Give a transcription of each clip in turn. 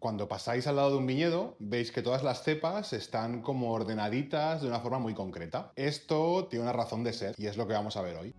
Cuando pasáis al lado de un viñedo, veis que todas las cepas están como ordenaditas de una forma muy concreta. Esto tiene una razón de ser y es lo que vamos a ver hoy.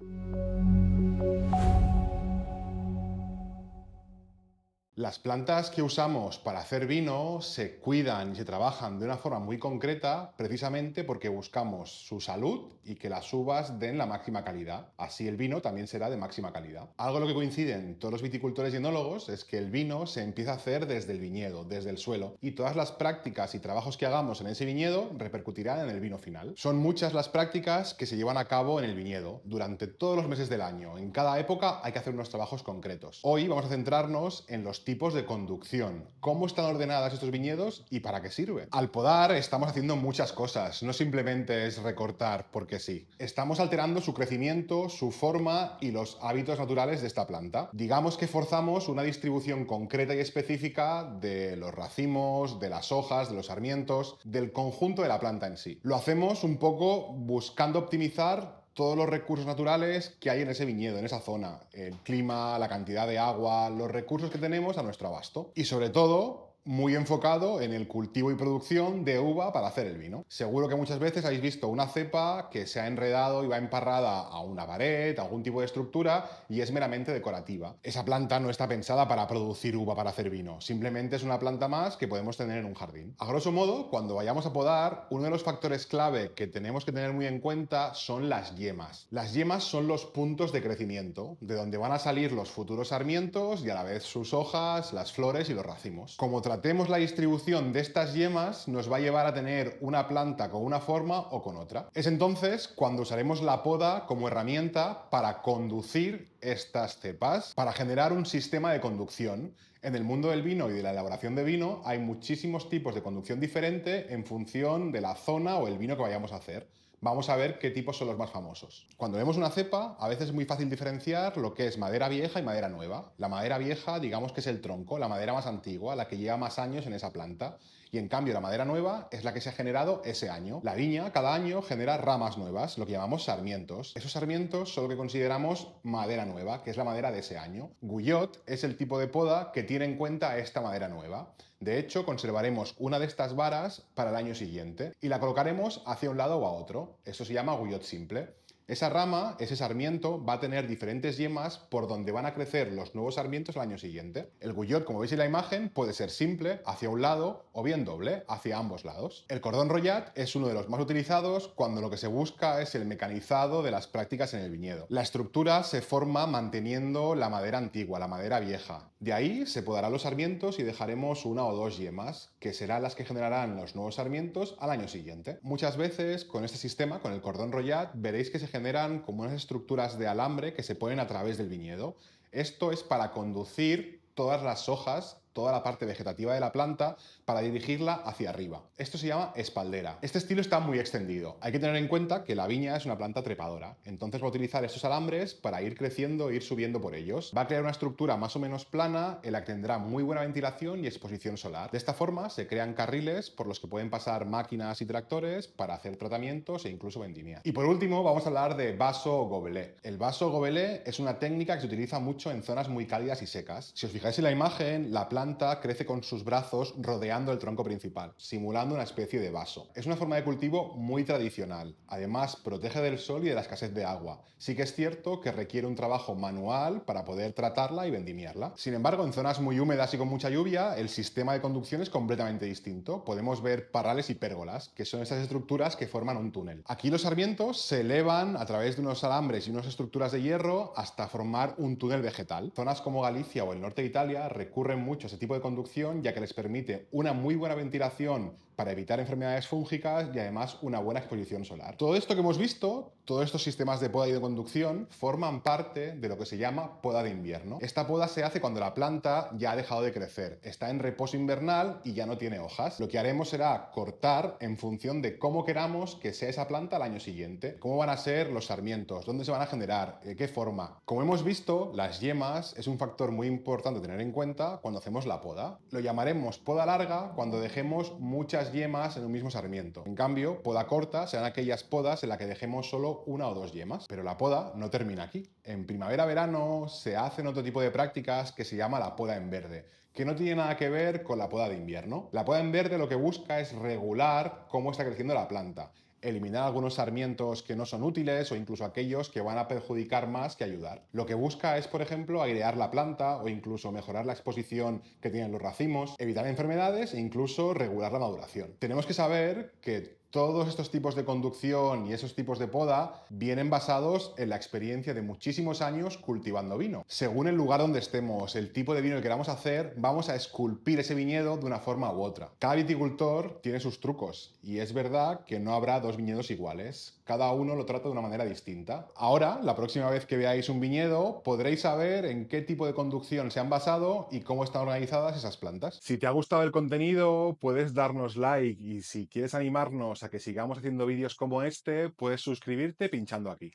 Las plantas que usamos para hacer vino se cuidan y se trabajan de una forma muy concreta precisamente porque buscamos su salud y que las uvas den la máxima calidad. Así el vino también será de máxima calidad. Algo en lo que coinciden todos los viticultores y enólogos es que el vino se empieza a hacer desde el viñedo, desde el suelo, y todas las prácticas y trabajos que hagamos en ese viñedo repercutirán en el vino final. Son muchas las prácticas que se llevan a cabo en el viñedo durante todos los meses del año. En cada época hay que hacer unos trabajos concretos. Hoy vamos a centrarnos en los tipos de conducción, cómo están ordenadas estos viñedos y para qué sirve. Al podar estamos haciendo muchas cosas, no simplemente es recortar porque sí. Estamos alterando su crecimiento, su forma y los hábitos naturales de esta planta. Digamos que forzamos una distribución concreta y específica de los racimos, de las hojas, de los sarmientos, del conjunto de la planta en sí. Lo hacemos un poco buscando optimizar todos los recursos naturales que hay en ese viñedo, en esa zona, el clima, la cantidad de agua, los recursos que tenemos a nuestro abasto. Y sobre todo, muy enfocado en el cultivo y producción de uva para hacer el vino. Seguro que muchas veces habéis visto una cepa que se ha enredado y va emparrada a una pared, a algún tipo de estructura y es meramente decorativa. Esa planta no está pensada para producir uva para hacer vino, simplemente es una planta más que podemos tener en un jardín. A grosso modo, cuando vayamos a podar, uno de los factores clave que tenemos que tener muy en cuenta son las yemas. Las yemas son los puntos de crecimiento, de donde van a salir los futuros sarmientos y a la vez sus hojas, las flores y los racimos. Como tratemos la distribución de estas yemas, nos va a llevar a tener una planta con una forma o con otra. Es entonces cuando usaremos la poda como herramienta para conducir estas cepas, para generar un sistema de conducción. En el mundo del vino y de la elaboración de vino hay muchísimos tipos de conducción diferente en función de la zona o el vino que vayamos a hacer. Vamos a ver qué tipos son los más famosos. Cuando vemos una cepa, a veces es muy fácil diferenciar lo que es madera vieja y madera nueva. La madera vieja, digamos que es el tronco, la madera más antigua, la que lleva más años en esa planta. Y en cambio la madera nueva es la que se ha generado ese año. La viña cada año genera ramas nuevas, lo que llamamos sarmientos. Esos sarmientos son lo que consideramos madera nueva, que es la madera de ese año. Guyot es el tipo de poda que tiene en cuenta esta madera nueva. De hecho, conservaremos una de estas varas para el año siguiente y la colocaremos hacia un lado o a otro. Esto se llama Guyot simple. Esa rama, ese sarmiento, va a tener diferentes yemas por donde van a crecer los nuevos sarmientos el año siguiente. El guyot, como veis en la imagen, puede ser simple, hacia un lado, o bien doble, hacia ambos lados. El cordón rollat es uno de los más utilizados cuando lo que se busca es el mecanizado de las prácticas en el viñedo. La estructura se forma manteniendo la madera antigua, la madera vieja. De ahí se podarán los sarmientos y dejaremos una o dos yemas, que serán las que generarán los nuevos sarmientos al año siguiente. Muchas veces, con este sistema, con el cordón rollat, veréis que se generan como unas estructuras de alambre que se ponen a través del viñedo. Esto es para conducir todas las hojas, toda la parte vegetativa de la planta, para dirigirla hacia arriba. Esto se llama espaldera. Este estilo está muy extendido. Hay que tener en cuenta que la viña es una planta trepadora, entonces va a utilizar estos alambres para ir creciendo e ir subiendo por ellos. Va a crear una estructura más o menos plana en la que tendrá muy buena ventilación y exposición solar. De esta forma se crean carriles por los que pueden pasar máquinas y tractores para hacer tratamientos e incluso vendimia. Y por último vamos a hablar de vaso gobelé. El vaso gobelé es una técnica que se utiliza mucho en zonas muy cálidas y secas. Si os fijáis en la imagen, la planta crece con sus brazos rodeando el tronco principal, simulando una especie de vaso. Es una forma de cultivo muy tradicional. Además, protege del sol y de la escasez de agua. Sí que es cierto que requiere un trabajo manual para poder tratarla y vendimiarla. Sin embargo, en zonas muy húmedas y con mucha lluvia, el sistema de conducción es completamente distinto. Podemos ver parrales y pérgolas, que son esas estructuras que forman un túnel. Aquí los sarmientos se elevan a través de unos alambres y unas estructuras de hierro hasta formar un túnel vegetal. Zonas como Galicia o el norte de Italia recurren mucho a ese tipo de conducción, ya que les permite una muy buena ventilación para evitar enfermedades fúngicas y además una buena exposición solar. Todo esto que hemos visto, todos estos sistemas de poda y de conducción, forman parte de lo que se llama poda de invierno. Esta poda se hace cuando la planta ya ha dejado de crecer, está en reposo invernal y ya no tiene hojas. Lo que haremos será cortar en función de cómo queramos que sea esa planta al año siguiente, cómo van a ser los sarmientos, dónde se van a generar, de qué forma. Como hemos visto, las yemas es un factor muy importante a tener en cuenta cuando hacemos la poda. Lo llamaremos poda larga cuando dejemos muchas yemas en un mismo sarmiento. En cambio, poda corta serán aquellas podas en las que dejemos solo una o dos yemas. Pero la poda no termina aquí. En primavera-verano se hacen otro tipo de prácticas que se llama la poda en verde, que no tiene nada que ver con la poda de invierno. La poda en verde lo que busca es regular cómo está creciendo la planta, eliminar algunos sarmientos que no son útiles o incluso aquellos que van a perjudicar más que ayudar. Lo que busca es, por ejemplo, airear la planta o incluso mejorar la exposición que tienen los racimos, evitar enfermedades e incluso regular la maduración. Tenemos que saber que todos estos tipos de conducción y esos tipos de poda vienen basados en la experiencia de muchísimos años cultivando vino. Según el lugar donde estemos, el tipo de vino que queramos hacer, vamos a esculpir ese viñedo de una forma u otra. Cada viticultor tiene sus trucos y es verdad que no habrá dos viñedos iguales. Cada uno lo trata de una manera distinta. Ahora, la próxima vez que veáis un viñedo, podréis saber en qué tipo de conducción se han basado y cómo están organizadas esas plantas. Si te ha gustado el contenido, puedes darnos like y si quieres animarnos a que sigamos haciendo vídeos como este, puedes suscribirte pinchando aquí.